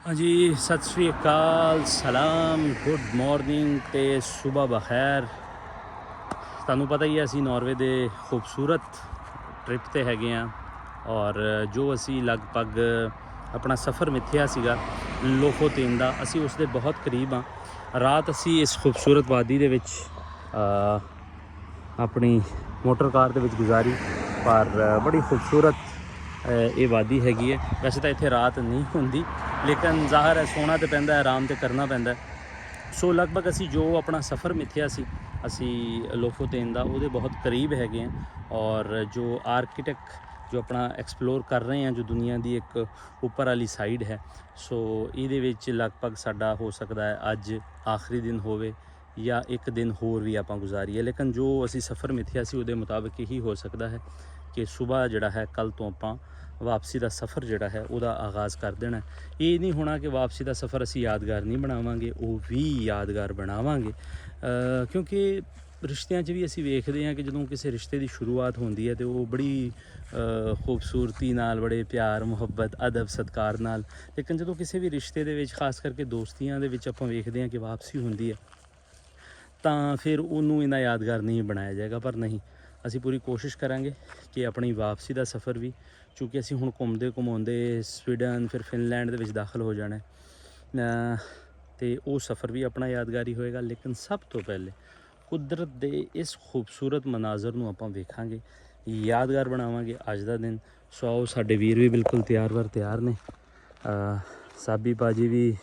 हाँ जी, सत श्री अकाल, सलाम, गुड मॉर्निंग ਤੇ ਸੁਬਾ ਬਖੈਰ। ਤੁਹਾਨੂੰ ਪਤਾ ਹੀ ਹੈ ਅਸੀਂ ਨਾਰਵੇ ਦੇ ਖੂਬਸੂਰਤ ਟ੍ਰਿਪ ਤੇ ਹੈਗੇ ਆ ਔਰ ਜੋ ਅਸੀਂ ਲਗਭਗ ਆਪਣਾ ਸਫ਼ਰ ਮਿੱਥਿਆ ਸੀਗਾ ਲੋਫੋਤੇਨ ਦਾ, ਅਸੀਂ ਉਸ ਦੇ ਬਹੁਤ ਕਰੀਬ ਆ। ਰਾਤ ਅਸੀਂ ਇਸ ਖੂਬਸੂਰਤ ਵਾਦੀ ਦੇ ਵਿੱਚ ਆਪਣੀ ਮੋਟਰ ਕਾਰ ਦੇ ਵਿੱਚ ਗੁਜ਼ਾਰੀ, ਪਰ ਬੜੀ ਖੂਬਸੂਰਤ ਇਹ ਵਾਦੀ ਹੈਗੀ ਹੈ। ਵੈਸੇ ਤਾਂ ਇੱਥੇ ਰਾਤ ਨਹੀਂ ਹੁੰਦੀ, ਲੇਕਿਨ ਜ਼ਾਹਰ ਹੈ ਸੋਣਾ ਤਾਂ ਪੈਂਦਾ, ਆਰਾਮ ਤਾਂ ਕਰਨਾ ਪੈਂਦਾ। ਸੋ ਲਗਭਗ ਅਸੀਂ ਜੋ ਆਪਣਾ ਸਫ਼ਰ ਮਿੱਥਿਆ ਸੀ ਅਸੀਂ ਲੋਫੋਤੇਨ ਦਾ, ਉਹਦੇ ਬਹੁਤ ਕਰੀਬ ਹੈਗੇ ਹਾਂ। ਔਰ ਜੋ ਆਰਕੀਟੈਕ ਜੋ ਆਪਣਾ ਐਕਸਪਲੋਰ ਕਰ ਰਹੇ ਹਾਂ, ਜੋ ਦੁਨੀਆ ਦੀ ਇੱਕ ਉੱਪਰ ਵਾਲੀ ਸਾਈਡ ਹੈ, ਸੋ ਇਹਦੇ ਵਿੱਚ ਲਗਭਗ ਸਾਡਾ ਹੋ ਸਕਦਾ ਹੈ ਅੱਜ ਆਖਰੀ ਦਿਨ ਹੋਵੇ ਜਾਂ ਇੱਕ ਦਿਨ ਹੋਰ ਵੀ ਆਪਾਂ ਗੁਜ਼ਾਰੀਏ। ਲੇਕਿਨ ਜੋ ਅਸੀਂ ਸਫ਼ਰ ਮਿੱਥਿਆ ਸੀ ਉਹਦੇ ਮੁਤਾਬਕ ਇਹੀ ਹੋ ਸਕਦਾ ਹੈ ਕਿ ਸੁਬਾਹ ਜਿਹੜਾ ਹੈ ਕੱਲ੍ਹ ਤੋਂ ਆਪਾਂ ਵਾਪਸੀ ਦਾ ਸਫ਼ਰ ਜਿਹੜਾ ਹੈ ਉਹਦਾ ਆਗਾਜ਼ ਕਰ ਦੇਣਾ। ਇਹ ਨਹੀਂ ਹੋਣਾ ਕਿ ਵਾਪਸੀ ਦਾ ਸਫ਼ਰ ਅਸੀਂ ਯਾਦਗਾਰ ਨਹੀਂ ਬਣਾਵਾਂਗੇ, ਉਹ ਵੀ ਯਾਦਗਾਰ ਬਣਾਵਾਂਗੇ। ਕਿਉਂਕਿ ਰਿਸ਼ਤਿਆਂ 'ਚ ਵੀ ਅਸੀਂ ਵੇਖਦੇ ਹਾਂ ਕਿ ਜਦੋਂ ਕਿਸੇ ਰਿਸ਼ਤੇ ਦੀ ਸ਼ੁਰੂਆਤ ਹੁੰਦੀ ਹੈ ਤਾਂ ਉਹ ਬੜੀ ਖੂਬਸੂਰਤੀ ਨਾਲ, ਬੜੇ ਪਿਆਰ ਮੁਹੱਬਤ ਅਦਬ ਸਤਿਕਾਰ ਨਾਲ, ਲੇਕਿਨ ਜਦੋਂ ਕਿਸੇ ਵੀ ਰਿਸ਼ਤੇ ਦੇ ਵਿੱਚ ਖਾਸ ਕਰਕੇ ਦੋਸਤੀਆਂ ਦੇ ਵਿੱਚ ਆਪਾਂ ਵੇਖਦੇ ਹਾਂ ਕਿ ਵਾਪਸੀ ਹੁੰਦੀ ਹੈ ਤਾਂ ਫਿਰ ਉਹਨੂੰ ਇੰਨਾ ਯਾਦਗਾਰ ਨਹੀਂ ਬਣਾਇਆ ਜਾਏਗਾ। ਪਰ ਨਹੀਂ, ਅਸੀਂ ਪੂਰੀ ਕੋਸ਼ਿਸ਼ ਕਰਾਂਗੇ ਕਿ ਆਪਣੀ ਵਾਪਸੀ ਦਾ ਸਫ਼ਰ ਵੀ, ਚੂँਕਿ ਅਸੀਂ ਹੁਣ ਘੁੰਮਦੇ ਘੁਮਾਉਂਦੇ ਸਵੀਡਨ ਫਿਰ ਫਿਨਲੈਂਡ ਦੇ ਵਿੱਚ ਦਾਖਲ ਹੋ ਜਾਣਾ ਅਤੇ ਉਹ ਸਫ਼ਰ ਵੀ ਆਪਣਾ ਯਾਦਗਾਰੀ ਹੋਏਗਾ। ਲੇਕਿਨ ਸਭ ਤੋਂ ਪਹਿਲੇ ਕੁਦਰਤ ਦੇ ਇਸ ਖੂਬਸੂਰਤ ਮਨਾਜ਼ਰ ਨੂੰ ਆਪਾਂ ਵੇਖਾਂਗੇ, ਯਾਦਗਾਰ ਬਣਾਵਾਂਗੇ ਅੱਜ ਦਾ ਦਿਨ। ਸੋ ਆਓ, ਸਾਡੇ ਵੀਰ ਵੀ ਬਿਲਕੁਲ ਤਿਆਰ ਨੇ, ਸਾਬੀ ਭਾਜੀ ਵੀ,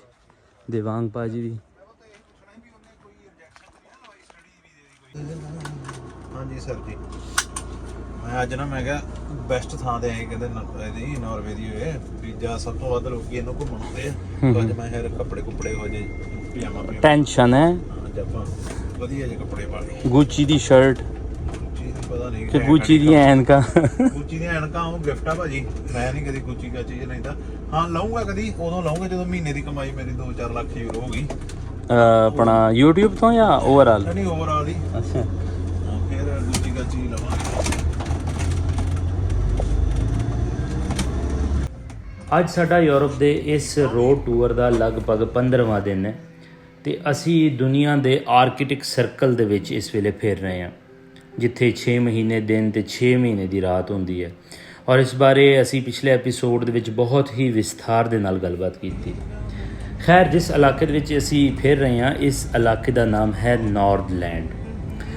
ਦੇਵਾਂਗ ਭਾਜੀ ਵੀ। ਹਾਂਜੀ ਸਰ ਜੀ, ਮੈਂ ਅੱਜ ਨਾ ਮੈਂ ਕਿਹਾ ਬੈਸਟ ਥਾਂ ਤੇ ਆਏ, ਕਹਿੰਦੇ ਇਹਦੀ ਨਾਰਵੇ ਦੀ ਹੋਏ ਪੀਜ਼ਾ ਸਭ ਤੋਂ ਵੱਧ ਲੋਕੀ ਇਹਨੂੰ ਘੁੰਮਣ ਆਉਂਦੇ ਆ। ਅੱਜ ਮੈਂ ਫਿਰ ਕੱਪੜੇ ਹੋ ਜੇ ਪਜਾਮਾ ਟੈਨਸ਼ਨ ਹੈ ਅੱਜ ਆਪਾਂ ਵਧੀਆ ਜਿਹੇ ਕੱਪੜੇ ਪਾ ਲਏ। ਗੁੱਚੀ ਦੀ ਸ਼ਰਟ ਪਤਾ ਨਹੀਂ ਕਿ ਗੁੱਚੀ ਦੀਆਂ ਐਨਕਾਂ। ਗੁੱਚੀ ਦੀਆਂ ਐਨਕਾਂ ਉਹ ਗਿਫਟ ਆ ਭਾਜੀ, ਮੈਂ ਨਹੀਂ ਕਦੀ ਗੁੱਚੀ ਕਾ ਚੀਜ਼ ਲੈਂਦਾ। ਹਾਂ ਲਊਂਗਾ ਕਦੀ, ਉਦੋਂ ਲਊਂਗਾ ਜਦੋਂ ਮਹੀਨੇ ਦੀ ਕਮਾਈ ਮੇਰੀ 2-4 ਲੱਖ ਯੂਰੋ ਹੋ ਗਈ ਆਪਣਾ YouTube ਤੋਂ ਜਾਂ ਓਵਰਆਲ? ਨਹੀਂ ਓਵਰਆਲ ਹੀ। ਅੱਛਾ, ਫਿਰ ਗੁੱਚੀ ਕਾ ਚੀਜ਼ ਲਵਾਂਗੇ। ਅੱਜ ਸਾਡਾ ਯੂਰਪ ਦੇ ਇਸ ਰੋਡ ਟੂਰ ਦਾ ਲਗਭਗ 15ਵਾਂ ਦਿਨ ਹੈ ਅਤੇ ਅਸੀਂ ਦੁਨੀਆ ਦੇ ਆਰਕੀਟੈਕਟ ਸਰਕਲ ਦੇ ਵਿੱਚ ਇਸ ਵੇਲੇ ਫਿਰ ਰਹੇ ਹਾਂ, ਜਿੱਥੇ 6 ਮਹੀਨੇ ਦਿਨ ਅਤੇ 6 ਮਹੀਨੇ ਦੀ ਰਾਤ ਹੁੰਦੀ ਹੈ। ਔਰ ਇਸ ਬਾਰੇ ਅਸੀਂ ਪਿਛਲੇ ਐਪੀਸੋਡ ਦੇ ਵਿੱਚ ਬਹੁਤ ਹੀ ਵਿਸਥਾਰ ਦੇ ਨਾਲ ਗੱਲਬਾਤ ਕੀਤੀ। ਖੈਰ, ਜਿਸ ਇਲਾਕੇ ਦੇ ਵਿੱਚ ਅਸੀਂ ਫਿਰ ਰਹੇ ਹਾਂ, ਇਸ ਇਲਾਕੇ ਦਾ ਨਾਮ ਹੈ ਨੌਰਦਲੈਂਡ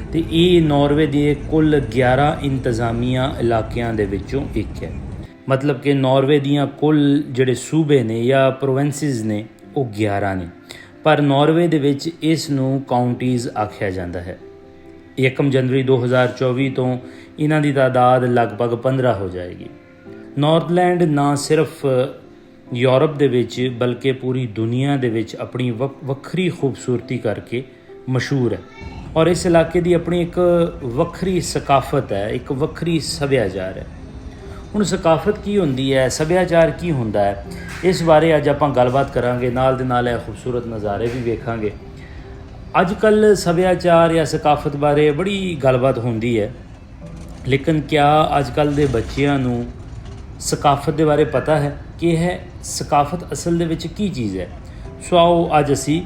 ਅਤੇ ਇਹ ਨਾਰਵੇ ਦੇ ਕੁੱਲ 11 ਇੰਤਜ਼ਾਮੀਆ ਇਲਾਕਿਆਂ ਦੇ ਵਿੱਚੋਂ ਇੱਕ ਹੈ। ਮਤਲਬ ਕਿ ਨਾਰਵੇ ਦੀਆਂ ਕੁੱਲ ਜਿਹੜੇ ਸੂਬੇ ਨੇ ਜਾਂ ਪ੍ਰੋਵਿੰਸਿਸ ਨੇ ਉਹ 11 ਨੇ, ਪਰ ਨਾਰਵੇ ਦੇ ਵਿੱਚ ਇਸ ਨੂੰ ਕਾਉਂਟੀਜ਼ ਆਖਿਆ ਜਾਂਦਾ ਹੈ। 1 ਜਨਵਰੀ 2024 ਤੋਂ ਇਹਨਾਂ ਦੀ ਤਾਦਾਦ ਲਗਭਗ 15 ਹੋ ਜਾਏਗੀ। ਨੌਰਦਲੈਂਡ ਨਾ ਸਿਰਫ ਯੂਰਪ ਦੇ ਵਿੱਚ ਬਲਕਿ ਪੂਰੀ ਦੁਨੀਆ ਦੇ ਵਿੱਚ ਆਪਣੀ ਵੱਖਰੀ ਖੂਬਸੂਰਤੀ ਕਰਕੇ ਮਸ਼ਹੂਰ ਹੈ। ਔਰ ਇਸ ਇਲਾਕੇ ਦੀ ਆਪਣੀ ਇੱਕ ਵੱਖਰੀ ਸਕਾਫਤ ਹੈ, ਇੱਕ ਵੱਖਰੀ ਸੱਭਿਆਚਾਰ ਹੈ। ਹੁਣ ਸਕਾਫਤ ਕੀ ਹੁੰਦੀ ਹੈ, ਸੱਭਿਆਚਾਰ ਕੀ ਹੁੰਦਾ ਹੈ, ਇਸ ਬਾਰੇ ਅੱਜ ਆਪਾਂ ਗੱਲਬਾਤ ਕਰਾਂਗੇ। ਨਾਲ ਦੇ ਨਾਲ ਇਹ ਖੂਬਸੂਰਤ ਨਜ਼ਾਰੇ ਵੀ ਵੇਖਾਂਗੇ। ਅੱਜ ਕੱਲ੍ਹ ਸੱਭਿਆਚਾਰ ਜਾਂ ਸਕਾਫਤ ਬਾਰੇ ਬੜੀ ਗੱਲਬਾਤ ਹੁੰਦੀ ਹੈ, ਲੇਕਿਨ ਕਿਆ ਅੱਜ ਕੱਲ੍ਹ ਦੇ ਬੱਚਿਆਂ ਨੂੰ ਸਕਾਫਤ ਦੇ ਬਾਰੇ ਪਤਾ ਹੈ ਕਿ ਇਹ ਸਕਾਫਤ ਅਸਲ ਦੇ ਵਿੱਚ ਕੀ ਚੀਜ਼ ਹੈ? ਸੋ ਆਓ ਅੱਜ ਅਸੀਂ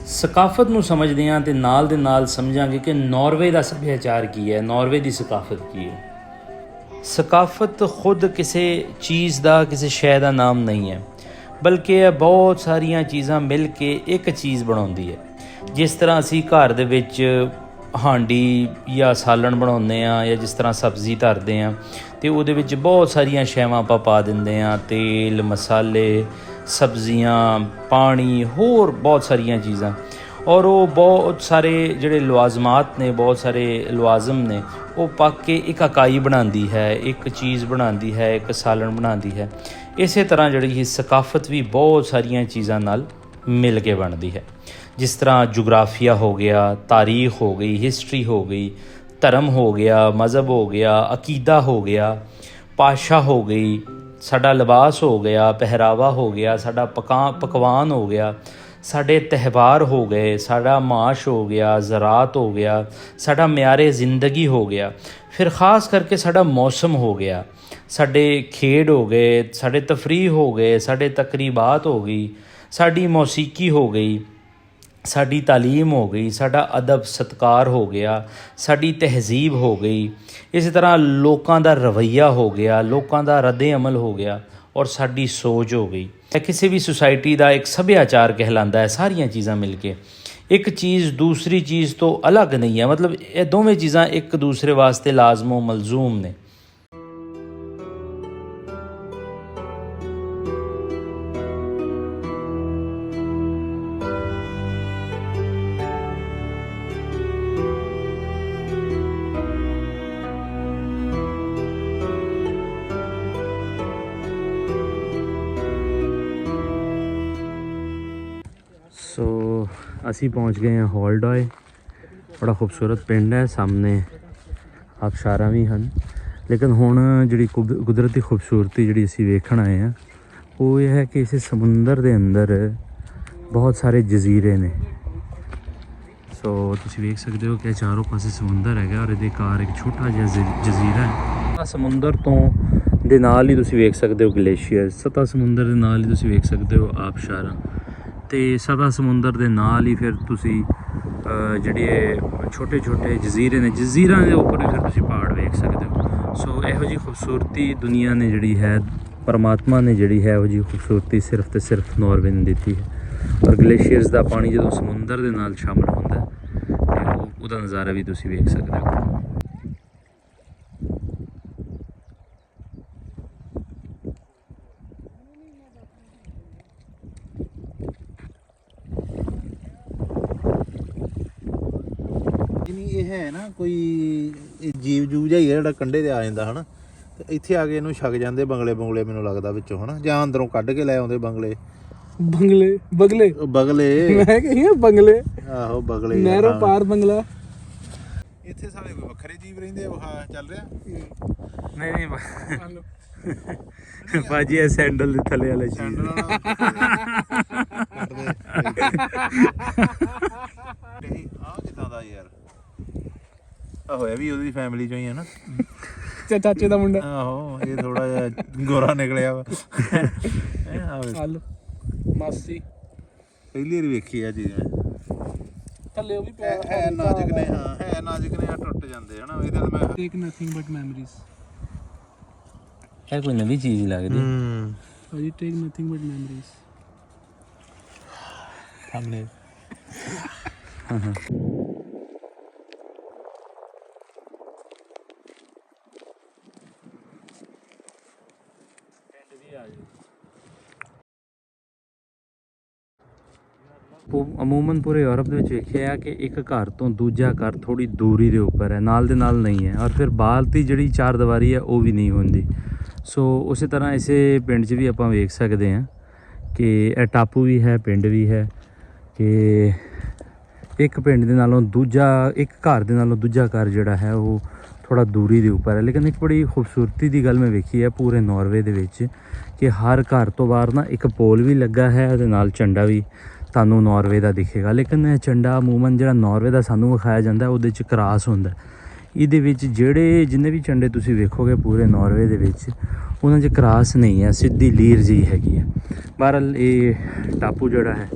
ਸਕਾਫਤ ਨੂੰ ਸਮਝਦੇ ਹਾਂ ਅਤੇ ਨਾਲ ਦੇ ਨਾਲ ਸਮਝਾਂਗੇ ਕਿ ਨਾਰਵੇ ਦਾ ਸੱਭਿਆਚਾਰ ਕੀ ਹੈ, ਨਾਰਵੇ ਦੀ ਸਕਾਫਤ ਕੀ ਹੈ। ਸਕਾਫਤ ਖੁਦ ਕਿਸੇ ਚੀਜ਼ ਦਾ, ਕਿਸੇ ਸ਼ੈ ਦਾ ਨਾਮ ਨਹੀਂ ਹੈ, ਬਲਕਿ ਇਹ ਬਹੁਤ ਸਾਰੀਆਂ ਚੀਜ਼ਾਂ ਮਿਲ ਕੇ ਇੱਕ ਚੀਜ਼ ਬਣਾਉਂਦੀ ਹੈ। ਜਿਸ ਤਰ੍ਹਾਂ ਅਸੀਂ ਘਰ ਦੇ ਵਿੱਚ ਹਾਂਡੀ ਜਾਂ ਸਾਲਣ ਬਣਾਉਂਦੇ ਹਾਂ, ਜਾਂ ਜਿਸ ਤਰ੍ਹਾਂ ਸਬਜ਼ੀ ਧਰਦੇ ਹਾਂ ਅਤੇ ਉਹਦੇ ਵਿੱਚ ਬਹੁਤ ਸਾਰੀਆਂ ਸ਼ੈਵਾਂ ਆਪਾਂ ਪਾ ਦਿੰਦੇ ਹਾਂ, ਤੇਲ, ਮਸਾਲੇ, ਸਬਜ਼ੀਆਂ, ਪਾਣੀ, ਹੋਰ ਬਹੁਤ ਸਾਰੀਆਂ ਚੀਜ਼ਾਂ। ਔਰ ਉਹ ਬਹੁਤ ਸਾਰੇ ਜਿਹੜੇ ਲਵਾਜ਼ਮਾਤ ਨੇ, ਬਹੁਤ ਸਾਰੇ ਲਵਾਜ਼ਮ ਨੇ, ਉਹ ਪੱਕ ਕੇ ਇੱਕ ਇਕਾਈ ਬਣਾਉਂਦੀ ਹੈ, ਇੱਕ ਚੀਜ਼ ਬਣਾਉਂਦੀ ਹੈ, ਇੱਕ ਸਾਲਣ ਬਣਾਉਂਦੀ ਹੈ। ਇਸੇ ਤਰ੍ਹਾਂ ਜਿਹੜੀ ਸਕਾਫਤ ਵੀ ਬਹੁਤ ਸਾਰੀਆਂ ਚੀਜ਼ਾਂ ਨਾਲ ਮਿਲ ਕੇ ਬਣਦੀ ਹੈ। ਜਿਸ ਤਰ੍ਹਾਂ ਜੁਗਰਾਫੀਆ ਹੋ ਗਿਆ, ਤਾਰੀਖ ਹੋ ਗਈ, ਹਿਸਟਰੀ ਹੋ ਗਈ, ਧਰਮ ਹੋ ਗਿਆ, ਮਜ਼ਹਬ ਹੋ ਗਿਆ, ਅਕੀਦਾ ਹੋ ਗਿਆ, ਭਾਸ਼ਾ ਹੋ ਗਈ, ਸਾਡਾ ਲਿਬਾਸ ਹੋ ਗਿਆ, ਪਹਿਰਾਵਾ ਹੋ ਗਿਆ, ਸਾਡਾ ਪਕਵਾਨ ਹੋ ਗਿਆ, ਸਾਡੇ ਤਿਉਹਾਰ ਹੋ ਗਏ, ਸਾਡਾ ਮਾਸ਼ ਹੋ ਗਿਆ, ਜ਼ਰਾਤ ਹੋ ਗਿਆ, ਸਾਡਾ ਮਿਆਰੇ ਜ਼ਿੰਦਗੀ ਹੋ ਗਿਆ, ਫਿਰ ख़ास ਕਰਕੇ ਸਾਡਾ ਮੌਸਮ ਹੋ ਗਿਆ, ਸਾਡੇ ਖੇਡ ਹੋ ਗਏ, ਸਾਡੇ ਤਫਰੀਹ ਹੋ ਗਏ, ਸਾਡੇ ਤਕਰੀਬਾਤ ਹੋ ਗਈ, ਸਾਡੀ ਮੌਸੀਕੀ ਹੋ ਗਈ, ਸਾਡੀ ਤਾਲੀਮ ਹੋ ਗਈ, ਸਾਡਾ ਅਦਬ ਸਤਿਕਾਰ ਹੋ ਗਿਆ, ਸਾਡੀ ਤਹਿਜ਼ੀਬ ਹੋ ਗਈ, ਇਸੇ ਤਰ੍ਹਾਂ ਲੋਕਾਂ ਦਾ ਰਵੱਈਆ ਹੋ ਗਿਆ, ਲੋਕਾਂ ਦਾ ਰੱਦੇ ਅਮਲ ਹੋ ਗਿਆ ਔਰ ਸਾਡੀ ਸੋਚ ਹੋ ਗਈ। ਇਹ ਕਿਸੇ ਵੀ ਸੁਸਾਇਟੀ ਦਾ ਇੱਕ ਸੱਭਿਆਚਾਰ ਕਹਿਲਾਂਦਾ ਹੈ। ਸਾਰੀਆਂ ਚੀਜ਼ਾਂ ਮਿਲ ਕੇ ਇੱਕ ਚੀਜ਼ ਦੂਸਰੀ ਚੀਜ਼ ਤੋਂ ਅਲੱਗ ਨਹੀਂ ਹੈ, ਮਤਲਬ ਇਹ ਦੋਵੇਂ ਚੀਜ਼ਾਂ ਇੱਕ ਦੂਸਰੇ ਵਾਸਤੇ ਲਾਜ਼ਮੋ ਮਲਜ਼ੂਮ ਨੇ। ਸੋ ਅਸੀਂ ਪਹੁੰਚ ਗਏ ਹਾਂ ਹੌਲਡੋਏ। ਬੜਾ ਖੂਬਸੂਰਤ ਪਿੰਡ ਹੈ, ਸਾਹਮਣੇ ਆਬਸ਼ਾਰਾਂ ਵੀ ਹਨ। ਲੇਕਿਨ ਹੁਣ ਜਿਹੜੀ ਕੁਦਰਤੀ ਖੂਬਸੂਰਤੀ ਜਿਹੜੀ ਅਸੀਂ ਵੇਖਣ ਆਏ ਹਾਂ ਉਹ ਇਹ ਹੈ ਕਿ ਇਸ ਸਮੁੰਦਰ ਦੇ ਅੰਦਰ ਬਹੁਤ ਸਾਰੇ ਜਜ਼ੀਰੇ ਨੇ। ਸੋ ਤੁਸੀਂ ਵੇਖ ਸਕਦੇ ਹੋ ਕਿ ਚਾਰੋਂ ਪਾਸੇ ਸਮੁੰਦਰ ਹੈਗਾ ਔਰ ਇਹਦੇ ਕਾਰ ਇੱਕ ਛੋਟਾ ਜਿਹਾ ਜਜ਼ੀਰਾ ਹੈ। ਸਮੁੰਦਰ ਤੋਂ ਦੇ ਨਾਲ ਹੀ ਤੁਸੀਂ ਵੇਖ ਸਕਦੇ ਹੋ ਗਲੇਸ਼ੀਅਰ, ਸਤਾ ਸਮੁੰਦਰ ਦੇ ਨਾਲ ਹੀ ਤੁਸੀਂ ਵੇਖ ਸਕਦੇ ਹੋ ਆਬਸ਼ਾਰਾਂ, ਅਤੇ ਸਦਾ ਸਮੁੰਦਰ ਦੇ ਨਾਲ ਹੀ ਫਿਰ ਤੁਸੀਂ ਜਿਹੜੇ ਛੋਟੇ ਛੋਟੇ ਜਜ਼ੀਰੇ ਨੇ, ਜਜ਼ੀਰਾਂ ਦੇ ਉੱਪਰ ਵੀ ਫਿਰ ਤੁਸੀਂ ਪਹਾੜ ਵੇਖ ਸਕਦੇ ਹੋ। ਸੋ ਇਹੋ ਜਿਹੀ ਖੂਬਸੂਰਤੀ ਦੁਨੀਆ ਨੇ ਜਿਹੜੀ ਹੈ, ਪਰਮਾਤਮਾ ਨੇ ਜਿਹੜੀ ਹੈ ਇਹੋ ਜਿਹੀ ਖੂਬਸੂਰਤੀ ਸਿਰਫ ਤੇ ਸਿਰਫ ਨਾਰਵੇ ਨੇ ਦਿੱਤੀ ਹੈ। ਔਰ ਗਲੇਸ਼ੀਅਰਸ ਦਾ ਪਾਣੀ ਜਦੋਂ ਸਮੁੰਦਰ ਦੇ ਨਾਲ ਸ਼ਾਮਲ ਹੁੰਦਾ ਤੇ ਉਹਦਾ ਨਜ਼ਾਰਾ ਵੀ ਤੁਸੀਂ ਵੇਖ ਸਕਦੇ ਹੋ। ਇਹ ਹੈ ਨਾ ਕੋਈ ਜੀਵ ਜੂਵ ਜਿਹਾ ਹੀ ਹੈ ਜਿਹੜਾ ਕੰਢੇ ਤੇ ਆ ਜਾਂਦਾ ਹਨਾ, ਤੇ ਇੱਥੇ ਆ ਕੇ ਇਹਨੂੰ ਛਕ ਜਾਂਦੇ ਬੰਗਲੇ ਬੰਗਲੇ, ਮੈਨੂੰ ਲੱਗਦਾ ਵਿੱਚੋਂ ਹਨਾ, ਜਾਂ ਅੰਦਰੋਂ ਕੱਢ ਕੇ ਲੈ ਆਉਂਦੇ ਬੰਗਲੇ ਬਗਲੇ ਮੈਂ ਕਹੀ ਬੰਗਲੇ, ਆਹੋ ਬਗਲੇ, ਨਹਿਰੋਂ ਪਾਰ ਬੰਗਲਾ। ਇੱਥੇ ਸਾਰੇ ਕੋਈ ਵੱਖਰੇ ਜੀਵ ਰਹਿੰਦੇ ਆ, ਵਹਾ ਚੱਲ ਰਿਹਾ ਨਹੀਂ ਭਾਜੀ ਇਹ ਸੈਂਡਲ ਦੇ ਥੱਲੇ ਵਾਲਾ ਚੀਜ਼ ਆ ਕਿੱਦਾਂ ਦਾ ਯਾਰ, ਆਹੋ ਇਹ ਵੀ ਉਹਦੀ ਫੈਮਿਲੀ ਚੋਂ ਹੀ ਹੈ ਨਾ, ਚਾਚੇ ਦਾ ਮੁੰਡਾ। ਆਹੋ ਇਹ ਥੋੜਾ ਜਿਹਾ ਗੋਰਾ ਨਿਕਲਿਆ ਵਾ। ਮਾਸੀ ਪਹਿਲੀ ਵਾਰੀ ਵੇਖੀ ਆ ਚੀਜ਼ ਥੱਲੇ ਉਹ ਵੀ ਹੈ ਨਾਜ਼ੁਕ ਨੇ, ਹਾਂ ਹੈ ਨਾਜ਼ੁਕ ਨੇ, ਆ ਟੁੱਟ ਜਾਂਦੇ ਹਨਾ ਇਹਦੇ ਨਾਲ। ਮੈਂ ਟੇਕ ਨਥਿੰਗ ਬਟ ਮੈਮਰੀਜ਼, ਇਹ ਕੋਈ ਨਵੀਂ ਚੀਜ਼ ਹੀ ਲੱਗਦੀ। ਭਾਜੀ ਟੇਕ ਨਥਿੰਗ ਬਟ ਮੈਮਰੀਜ਼ ਸਾਹਮਣੇ ਅਮੂਮਨ ਪੂਰੇ ਯੂਰਪ ਦੇ ਵਿੱਚ ਵੇਖਿਆ ਕਿ ਇੱਕ ਘਰ ਤੋਂ ਦੂਜਾ ਘਰ ਥੋੜ੍ਹੀ ਦੂਰੀ ਦੇ ਉੱਪਰ ਹੈ, ਨਾਲ ਦੇ ਨਾਲ ਨਹੀਂ ਹੈ, ਔਰ ਫਿਰ ਬਾਹਰ ਦੀ ਜਿਹੜੀ ਚਾਰ ਦੀਵਾਰੀ ਹੈ ਉਹ ਵੀ ਨਹੀਂ ਹੁੰਦੀ। ਸੋ ਉਸੇ ਤਰ੍ਹਾਂ ਇਸੇ ਪਿੰਡ 'ਚ ਵੀ ਆਪਾਂ ਵੇਖ ਸਕਦੇ ਹਾਂ ਕਿ ਇਹ ਟਾਪੂ ਵੀ ਹੈ, ਪਿੰਡ ਵੀ ਹੈ, ਕਿ ਇੱਕ ਪਿੰਡ ਦੇ ਨਾਲੋਂ ਦੂਜਾ, ਇੱਕ ਘਰ ਦੇ ਨਾਲੋਂ ਦੂਜਾ ਘਰ ਜਿਹੜਾ ਹੈ ਉਹ ਥੋੜ੍ਹਾ ਦੂਰੀ ਦੇ ਉੱਪਰ ਹੈ। ਲੇਕਿਨ ਇੱਕ ਬੜੀ ਖੂਬਸੂਰਤੀ ਦੀ ਗੱਲ ਮੈਂ ਵੇਖੀ ਹੈ ਪੂਰੇ ਨਾਰਵੇ ਦੇ ਵਿੱਚ ਕਿ ਹਰ ਘਰ ਤੋਂ ਬਾਹਰ ਨਾ ਇੱਕ ਪੋਲ ਵੀ ਲੱਗਾ ਹੈ, ਉਹਦੇ ਨਾਲ ਝੰਡਾ ਵੀ ਤੁਹਾਨੂੰ ਨਾਰਵੇ ਦਾ ਦਿਖੇਗਾ। ਲੇਕਿਨ ਇਹ ਝੰਡਾ ਅਮੂਮਨ ਜਿਹੜਾ ਨਾਰਵੇ ਦਾ ਸਾਨੂੰ ਵਿਖਾਇਆ ਜਾਂਦਾ ਉਹਦੇ 'ਚ ਕ੍ਰਾਸ ਹੁੰਦਾ। ਇਹਦੇ ਵਿੱਚ ਜਿੰਨੇ ਵੀ ਝੰਡੇ ਤੁਸੀਂ ਵੇਖੋਗੇ ਪੂਰੇ ਨਾਰਵੇ ਦੇ ਵਿੱਚ ਉਹਨਾਂ 'ਚ ਕ੍ਰਾਸ ਨਹੀਂ ਹੈ, ਸਿੱਧੀ ਲੀਰ ਜਿਹੀ ਹੈਗੀ ਹੈ। ਬਹਰਹਾਲ ਇਹ ਟਾਪੂ ਜਿਹੜਾ ਹੈ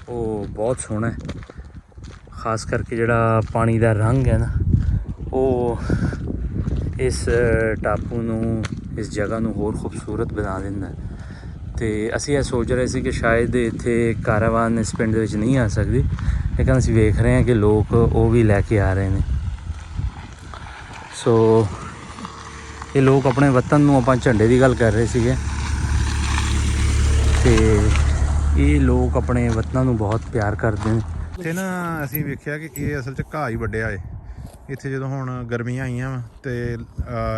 ਉਹ ਬਹੁਤ ਸੋਹਣਾ ਹੈ, ਖਾਸ ਕਰਕੇ ਜਿਹੜਾ ਪਾਣੀ ਦਾ ਰੰਗ ਹੈ ਨਾ ਉਹ ਇਸ ਟਾਪੂ ਨੂੰ, ਇਸ ਜਗ੍ਹਾ ਨੂੰ ਹੋਰ ਖੂਬਸੂਰਤ ਬਣਾ ਦਿੰਦਾ। ਅਤੇ ਅਸੀਂ ਇਹ ਸੋਚ ਰਹੇ ਸੀ ਕਿ ਸ਼ਾਇਦ ਇੱਥੇ ਕਾਰਾਵਾਨ ਇਸ ਪਿੰਡ ਦੇ ਵਿੱਚ ਨਹੀਂ ਆ ਸਕਦੀ, ਲੇਕਿਨ ਅਸੀਂ ਵੇਖ ਰਹੇ ਹਾਂ ਕਿ ਲੋਕ ਉਹ ਵੀ ਲੈ ਕੇ ਆ ਰਹੇ ਨੇ। ਸੋ ਇਹ ਲੋਕ ਆਪਣੇ ਵਤਨ ਨੂੰ, ਆਪਾਂ ਝੰਡੇ ਦੀ ਗੱਲ ਕਰ ਰਹੇ ਸੀਗੇ, ਅਤੇ ਇਹ ਲੋਕ ਆਪਣੇ ਵਤਨਾਂ ਨੂੰ ਬਹੁਤ ਪਿਆਰ ਕਰਦੇ ਨੇ। ਇੱਥੇ ਨਾ ਅਸੀਂ ਵੇਖਿਆ ਕਿ ਇਹ ਅਸਲ 'ਚ ਘਾਹ ਹੀ ਵੱਢਿਆ ਏ ਇੱਥੇ। ਜਦੋਂ ਹੁਣ ਗਰਮੀਆਂ ਆਈਆਂ ਵਾ ਅਤੇ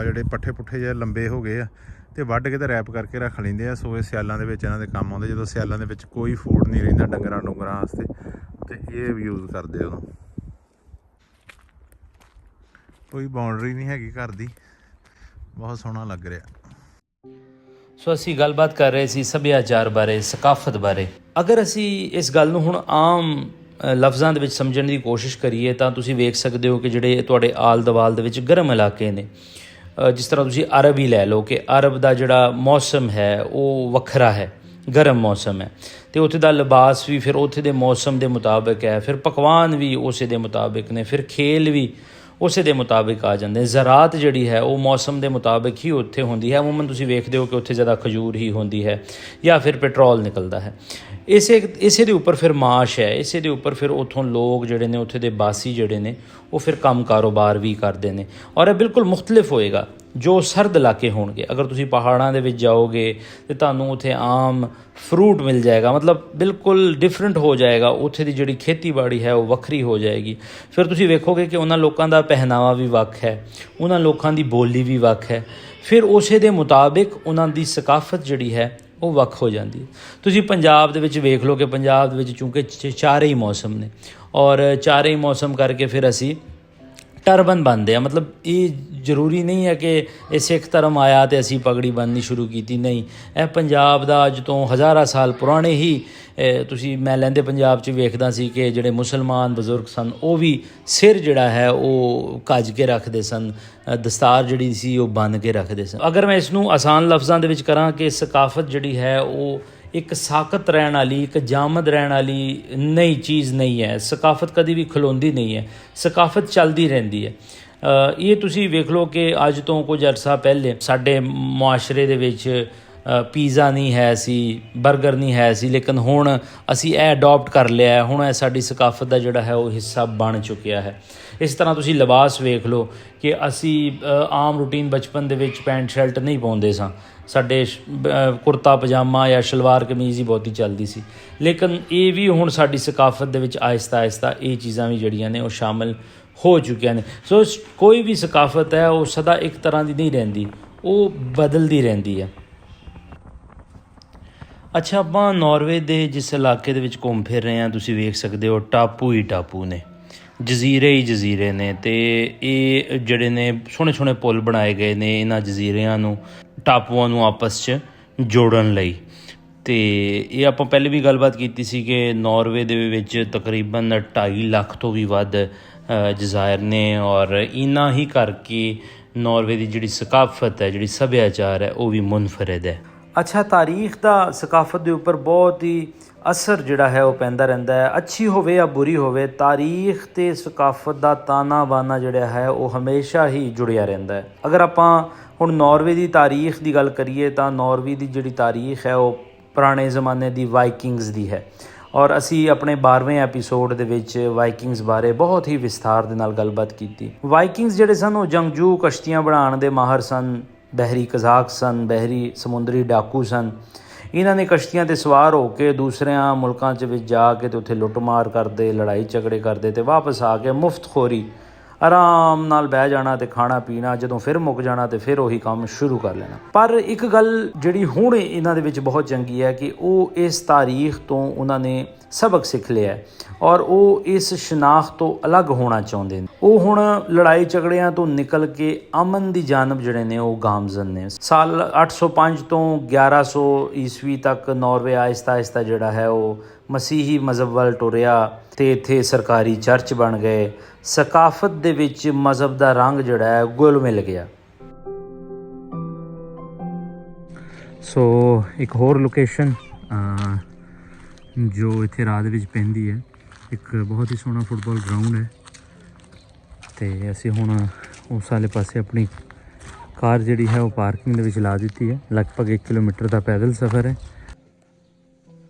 ਜਿਹੜੇ ਪੱਠੇ ਪੁੱਠੇ ਜਿਹੇ ਲੰਬੇ ਹੋ ਗਏ ਆ ਅਤੇ ਵੱਢ ਕੇ ਤੇ ਰੈਪ ਕਰਕੇ ਰੱਖ ਲੈਂਦੇ ਆ। ਸੋ ਇਹ ਸਿਆਲਾਂ ਦੇ ਵਿੱਚ ਇਹਨਾਂ ਦੇ ਕੰਮ ਆਉਂਦੇ, ਜਦੋਂ ਸਿਆਲਾਂ ਦੇ ਵਿੱਚ ਕੋਈ ਫੂਡ ਨਹੀਂ ਰਹਿੰਦਾ ਡੰਗਰਾਂ ਡੁੰਗਰਾਂ ਵਾਸਤੇ, ਅਤੇ ਇਹ ਯੂਜ਼ ਕਰਦੇ ਉਦੋਂ। ਕੋਈ ਬਾਉਂਡਰੀ ਨਹੀਂ ਹੈਗੀ ਘਰ ਦੀ, ਬਹੁਤ ਸੋਹਣਾ ਲੱਗ ਰਿਹਾ। ਸੋ ਅਸੀਂ ਗੱਲਬਾਤ ਕਰ ਰਹੇ ਸੀ ਸੱਭਿਆਚਾਰ ਬਾਰੇ, ਸਕਾਫਤ ਬਾਰੇ। ਅਗਰ ਅਸੀਂ ਇਸ ਗੱਲ ਨੂੰ ਹੁਣ ਆਮ ਲਫ਼ਜ਼ਾਂ ਦੇ ਵਿੱਚ ਸਮਝਣ ਦੀ ਕੋਸ਼ਿਸ਼ ਕਰੀਏ ਤਾਂ ਤੁਸੀਂ ਵੇਖ ਸਕਦੇ ਹੋ ਕਿ ਜਿਹੜੇ ਤੁਹਾਡੇ ਆਲ ਦੁਆਲ ਦੇ ਵਿੱਚ ਗਰਮ ਇਲਾਕੇ ਨੇ, ਜਿਸ ਤਰ੍ਹਾਂ ਤੁਸੀਂ ਅਰਬ ਹੀ ਲੈ ਲਓ ਕਿ ਅਰਬ ਦਾ ਜਿਹੜਾ ਮੌਸਮ ਹੈ ਉਹ ਵੱਖਰਾ ਹੈ, ਗਰਮ ਮੌਸਮ ਹੈ ਅਤੇ ਉੱਥੇ ਦਾ ਲਿਬਾਸ ਵੀ ਫਿਰ ਉੱਥੇ ਦੇ ਮੌਸਮ ਦੇ ਮੁਤਾਬਿਕ ਹੈ, ਫਿਰ ਪਕਵਾਨ ਵੀ ਉਸੇ ਦੇ ਮੁਤਾਬਿਕ ਨੇ, ਫਿਰ ਖੇਲ ਵੀ ਉਸੇ ਦੇ ਮੁਤਾਬਿਕ ਆ ਜਾਂਦੇ। ਜ਼ਰਾਤ ਜਿਹੜੀ ਹੈ ਉਹ ਮੌਸਮ ਦੇ ਮੁਤਾਬਿਕ ਹੀ ਉੱਥੇ ਹੁੰਦੀ ਹੈ। ਅਮੂਮਨ ਤੁਸੀਂ ਵੇਖਦੇ ਹੋ ਕਿ ਉੱਥੇ ਜ਼ਿਆਦਾ ਖਜੂਰ ਹੀ ਹੁੰਦੀ ਹੈ ਜਾਂ ਫਿਰ ਪੈਟਰੋਲ ਨਿਕਲਦਾ ਹੈ। ਇਸੇ ਦੇ ਉੱਪਰ ਫਿਰ ਮਾਸ਼ ਹੈ, ਇਸੇ ਦੇ ਉੱਪਰ ਫਿਰ ਉੱਥੋਂ ਲੋਕ ਜਿਹੜੇ ਨੇ, ਉੱਥੇ ਦੇ ਬਾਸੀ ਜਿਹੜੇ ਨੇ, ਉਹ ਫਿਰ ਕੰਮ ਕਾਰੋਬਾਰ ਵੀ ਕਰਦੇ ਨੇ। ਔਰ ਇਹ ਬਿਲਕੁਲ ਮੁਖਤਲਿਫ ਹੋਏਗਾ ਜੋ ਸਰਦ ਇਲਾਕੇ ਹੋਣਗੇ। ਅਗਰ ਤੁਸੀਂ ਪਹਾੜਾਂ ਦੇ ਵਿੱਚ ਜਾਓਗੇ ਤਾਂ ਤੁਹਾਨੂੰ ਉੱਥੇ ਆਮ ਫਰੂਟ ਮਿਲ ਜਾਏਗਾ, ਮਤਲਬ ਬਿਲਕੁਲ ਡਿਫਰੈਂਟ ਹੋ ਜਾਏਗਾ। ਉੱਥੇ ਦੀ ਜਿਹੜੀ ਖੇਤੀਬਾੜੀ ਹੈ ਉਹ ਵੱਖਰੀ ਹੋ ਜਾਏਗੀ। ਫਿਰ ਤੁਸੀਂ ਵੇਖੋਗੇ ਕਿ ਉਹਨਾਂ ਲੋਕਾਂ ਦਾ ਪਹਿਨਾਵਾ ਵੀ ਵੱਖ ਹੈ, ਉਹਨਾਂ ਲੋਕਾਂ ਦੀ ਬੋਲੀ ਵੀ ਵੱਖ ਹੈ। ਫਿਰ ਉਸੇ ਦੇ ਮੁਤਾਬਿਕ ਉਹਨਾਂ ਦੀ ਸਕਾਫਤ ਜਿਹੜੀ ਹੈ ਉਹ ਵੱਖ ਹੋ ਜਾਂਦੀ ਹੈ। ਤੁਸੀਂ ਪੰਜਾਬ ਦੇ ਵਿੱਚ ਵੇਖ ਲਓ ਕਿ ਪੰਜਾਬ ਦੇ ਵਿੱਚ ਚੂੰਕਿ ਚਾਰੇ ਹੀ ਮੌਸਮ ਨੇ ਔਰ ਚਾਰੇ ਹੀ ਮੌਸਮ ਕਰਕੇ ਫਿਰ ਅਸੀਂ ਟਰਬਨ ਬੰਨਦੇ ਆ। ਮਤਲਬ ਇਹ ਜ਼ਰੂਰੀ ਨਹੀਂ ਹੈ ਕਿ ਇਹ ਸਿੱਖ ਧਰਮ ਆਇਆ ਅਤੇ ਅਸੀਂ ਪਗੜੀ ਬੰਨ੍ਹਣੀ ਸ਼ੁਰੂ ਕੀਤੀ, ਨਹੀਂ। ਇਹ ਪੰਜਾਬ ਦਾ ਅੱਜ ਤੋਂ ਹਜ਼ਾਰਾਂ ਸਾਲ ਪੁਰਾਣੇ ਹੀ ਤੁਸੀਂ ਮੈਂ ਲਹਿੰਦੇ ਪੰਜਾਬ 'ਚ ਵੇਖਦਾ ਸੀ ਕਿ ਜਿਹੜੇ ਮੁਸਲਮਾਨ ਬਜ਼ੁਰਗ ਸਨ ਉਹ ਵੀ ਸਿਰ ਜਿਹੜਾ ਹੈ ਉਹ ਕੱਜ ਕੇ ਰੱਖਦੇ ਸਨ, ਦਸਤਾਰ ਜਿਹੜੀ ਸੀ ਉਹ ਬੰਨ੍ਹ ਕੇ ਰੱਖਦੇ ਸਨ। ਅਗਰ ਮੈਂ ਇਸ ਨੂੰ ਆਸਾਨ ਲਫ਼ਜ਼ਾਂ ਦੇ ਵਿੱਚ ਕਰਾਂ ਕਿ ਸਕਾਫਤ ਜਿਹੜੀ ਹੈ ਉਹ ਇੱਕ ਸਾਕਤ ਰਹਿਣ ਵਾਲੀ, ਇੱਕ ਜਾਮਦ ਰਹਿਣ ਵਾਲੀ ਨਈ ਚੀਜ਼ ਨਹੀਂ ਹੈ। ਸਕਾਫਤ ਕਦੀ ਵੀ ਖਲੋਂਦੀ ਨਹੀਂ ਹੈ, ਸਕਾਫਤ ਚੱਲਦੀ ਰਹਿੰਦੀ ਹੈ। ਇਹ ਤੁਸੀਂ ਵੇਖ ਲਓ ਕਿ ਅੱਜ ਤੋਂ ਕੁਝ ਅਰਸਾ ਪਹਿਲੇ ਸਾਡੇ ਮੁਆਸ਼ਰੇ ਦੇ ਵਿੱਚ ਪੀਜ਼ਾ ਨਹੀਂ ਹੈ ਸੀ, ਬਰਗਰ ਨਹੀਂ ਹੈ ਸੀ, ਲੇਕਿਨ ਹੁਣ ਅਸੀਂ ਇਹ ਅਡੋਪਟ ਕਰ ਲਿਆ ਹੈ। ਹੁਣ ਇਹ ਸਾਡੀ ਸਕਾਫਤ ਦਾ ਜਿਹੜਾ ਹੈ ਉਹ ਹਿੱਸਾ ਬਣ ਚੁੱਕਿਆ ਹੈ। ਇਸ ਤਰ੍ਹਾਂ ਤੁਸੀਂ ਲਿਬਾਸ ਵੇਖ ਲਓ ਕਿ ਅਸੀਂ ਆਮ ਰੂਟੀਨ ਬਚਪਨ ਦੇ ਵਿੱਚ ਪੈਂਟ ਸ਼ਰਟ ਨਹੀਂ ਪਾਉਂਦੇ ਸਾਂ, ਸਾਡੇ ਕੁੜਤਾ ਪਜਾਮਾ ਜਾਂ ਸ਼ਲਵਾਰ ਕਮੀਜ਼ ਹੀ ਬਹੁਤੀ ਚੱਲਦੀ ਸੀ। ਲੇਕਿਨ ਇਹ ਵੀ ਹੁਣ ਸਾਡੀ ਸਕਾਫਤ ਦੇ ਵਿੱਚ ਆਹਿਸਤਾ ਆਹਿਸਤਾ ਇਹ ਚੀਜ਼ਾਂ ਵੀ ਜਿਹੜੀਆਂ ਨੇ ਉਹ ਸ਼ਾਮਿਲ ਹੋ ਚੁੱਕੀਆਂ ਨੇ। ਸੋ ਕੋਈ ਵੀ ਸਕਾਫਤ ਹੈ ਉਹ ਸਦਾ ਇੱਕ ਤਰ੍ਹਾਂ ਦੀ ਨਹੀਂ ਰਹਿੰਦੀ, ਉਹ ਬਦਲਦੀ ਰਹਿੰਦੀ ਹੈ। ਅੱਛਾ, ਆਪਾਂ ਨਾਰਵੇ ਦੇ ਜਿਸ ਇਲਾਕੇ ਦੇ ਵਿੱਚ ਘੁੰਮ ਫਿਰ ਰਹੇ ਹਾਂ, ਤੁਸੀਂ ਵੇਖ ਸਕਦੇ ਹੋ ਟਾਪੂ ਹੀ ਟਾਪੂ ਨੇ, ਜਜ਼ੀਰੇ ਹੀ ਜਜ਼ੀਰੇ ਨੇ। ਅਤੇ ਇਹ ਜਿਹੜੇ ਨੇ ਸੋਹਣੇ ਸੋਹਣੇ ਪੁਲ ਬਣਾਏ ਗਏ ਨੇ ਇਹਨਾਂ ਜਜ਼ੀਰਿਆਂ ਨੂੰ, ਟਾਪੂਆਂ ਨੂੰ ਆਪਸ 'ਚ ਜੋੜਨ ਲਈ। ਅਤੇ ਇਹ ਆਪਾਂ ਪਹਿਲੇ ਵੀ ਗੱਲਬਾਤ ਕੀਤੀ ਸੀ ਕਿ ਨਾਰਵੇ ਦੇ ਵਿੱਚ ਤਕਰੀਬਨ 2.5 ਲੱਖ ਤੋਂ ਵੀ ਵੱਧ ਜਜ਼ਾਇਰ ਨੇ ਔਰ ਇਹਨਾਂ ਹੀ ਕਰਕੇ ਨਾਰਵੇ ਦੀ ਜਿਹੜੀ ਸਕਾਫਤ ਹੈ, ਜਿਹੜੀ ਸੱਭਿਆਚਾਰ ਹੈ, ਉਹ ਵੀ ਮੁਨਫਰਦ ਹੈ। ਅੱਛਾ, ਤਾਰੀਖ ਦਾ ਸਕਾਫਤ ਦੇ ਉੱਪਰ ਬਹੁਤ ਹੀ ਅਸਰ ਜਿਹੜਾ ਹੈ ਉਹ ਪੈਂਦਾ ਰਹਿੰਦਾ ਹੈ। ਅੱਛੀ ਹੋਵੇ ਜਾਂ ਬੁਰੀ ਹੋਵੇ, ਤਾਰੀਖ ਅਤੇ ਸਕਾਫਤ ਦਾ ਤਾਣਾ ਬਾਣਾ ਜਿਹੜਾ ਹੈ ਉਹ ਹਮੇਸ਼ਾ ਹੀ ਜੁੜਿਆ ਰਹਿੰਦਾ ਹੈ। ਅਗਰ ਆਪਾਂ ਹੁਣ ਨਾਰਵੇ ਦੀ ਤਾਰੀਖ ਦੀ ਗੱਲ ਕਰੀਏ ਤਾਂ ਨਾਰਵੇ ਦੀ ਜਿਹੜੀ ਤਾਰੀਖ ਹੈ ਉਹ ਪੁਰਾਣੇ ਜ਼ਮਾਨੇ ਦੀ ਵਾਈਕਿੰਗਸ ਦੀ ਹੈ ਔਰ ਅਸੀਂ ਆਪਣੇ 12ਵੇਂ ਐਪੀਸੋਡ ਦੇ ਵਿੱਚ ਵਾਈਕਿੰਗਸ ਬਾਰੇ ਬਹੁਤ ਹੀ ਵਿਸਥਾਰ ਦੇ ਨਾਲ ਗੱਲਬਾਤ ਕੀਤੀ। ਵਾਈਕਿੰਗਸ ਜਿਹੜੇ ਸਨ ਉਹ ਜੰਗਜੂ ਕਸ਼ਤੀਆਂ ਬਣਾਉਣ ਦੇ ਮਾਹਰ ਸਨ, ਬਹਿਰੀ ਕਜ਼ਾਕ ਸਨ, ਬਹਿਰੀ ਸਮੁੰਦਰੀ ਡਾਕੂ ਸਨ। ਇਹਨਾਂ ਨੇ ਕਸ਼ਤੀਆਂ 'ਤੇ ਸਵਾਰ ਹੋ ਕੇ ਦੂਸਰਿਆਂ ਮੁਲਕਾਂ 'ਚ ਵਿੱਚ ਜਾ ਕੇ ਅਤੇ ਉੱਥੇ ਲੁੱਟਮਾਰ ਕਰਦੇ, ਲੜਾਈ ਝਗੜੇ ਕਰਦੇ ਅਤੇ ਵਾਪਸ ਆ ਕੇ ਮੁਫਤਖੋਰੀ ਆਰਾਮ ਨਾਲ ਬਹਿ ਜਾਣਾ ਅਤੇ ਖਾਣਾ ਪੀਣਾ, ਜਦੋਂ ਫਿਰ ਮੁੱਕ ਜਾਣਾ ਅਤੇ ਫਿਰ ਉਹੀ ਕੰਮ ਸ਼ੁਰੂ ਕਰ ਲੈਣਾ। ਪਰ ਇੱਕ ਗੱਲ ਜਿਹੜੀ ਹੁਣ ਇਹਨਾਂ ਦੇ ਵਿੱਚ ਬਹੁਤ ਚੰਗੀ ਹੈ ਕਿ ਉਹ ਇਸ ਤਾਰੀਖ ਤੋਂ ਉਹਨਾਂ ਨੇ ਸਬਕ ਸਿੱਖ ਲਿਆ ਔਰ ਉਹ ਇਸ ਸ਼ਨਾਖਤ ਤੋਂ ਅਲੱਗ ਹੋਣਾ ਚਾਹੁੰਦੇ ਨੇ। ਉਹ ਹੁਣ ਲੜਾਈ ਝਗੜਿਆਂ ਤੋਂ ਨਿਕਲ ਕੇ ਅਮਨ ਦੀ ਜਾਨਬ ਜਿਹੜੇ ਨੇ ਉਹ ਗਾਮਜ਼ਨ ਨੇ। ਸਾਲ 805 ਤੋਂ 1100 ਈਸਵੀ ਤੱਕ ਨਾਰਵੇ ਆਹਿਸਤਾ ਆਹਿਸਤਾ ਜਿਹੜਾ ਹੈ ਉਹ ਮਸੀਹੀ ਮਜ਼ਹਬ ਵੱਲ ਟੁਰਿਆ ਅਤੇ ਇੱਥੇ ਸਰਕਾਰੀ ਚਰਚ ਬਣ ਗਏ। ਸਕਾਫਤ ਦੇ ਵਿੱਚ ਮਜ਼ਹਬ ਦਾ ਰੰਗ ਜਿਹੜਾ ਹੈ ਗੁਲ ਮਿਲ ਗਿਆ। ਸੋ ਇੱਕ ਹੋਰ ਲੋਕੇਸ਼ਨ ਜੋ ਇੱਥੇ ਰਾਹ ਦੇ ਵਿੱਚ ਪੈਂਦੀ ਹੈ, ਇੱਕ ਬਹੁਤ ਹੀ ਸੋਹਣਾ ਫੁੱਟਬਾਲ ਗਰਾਊਂਡ ਹੈ ਅਤੇ ਅਸੀਂ ਹੁਣ ਉਸ ਵਾਲੇ ਪਾਸੇ ਆਪਣੀ ਕਾਰ ਜਿਹੜੀ ਹੈ ਉਹ ਪਾਰਕਿੰਗ ਦੇ ਵਿੱਚ ਲਾ ਦਿੱਤੀ ਹੈ। ਲਗਭਗ 1 ਕਿਲੋਮੀਟਰ ਦਾ ਪੈਦਲ ਸਫ਼ਰ ਹੈ।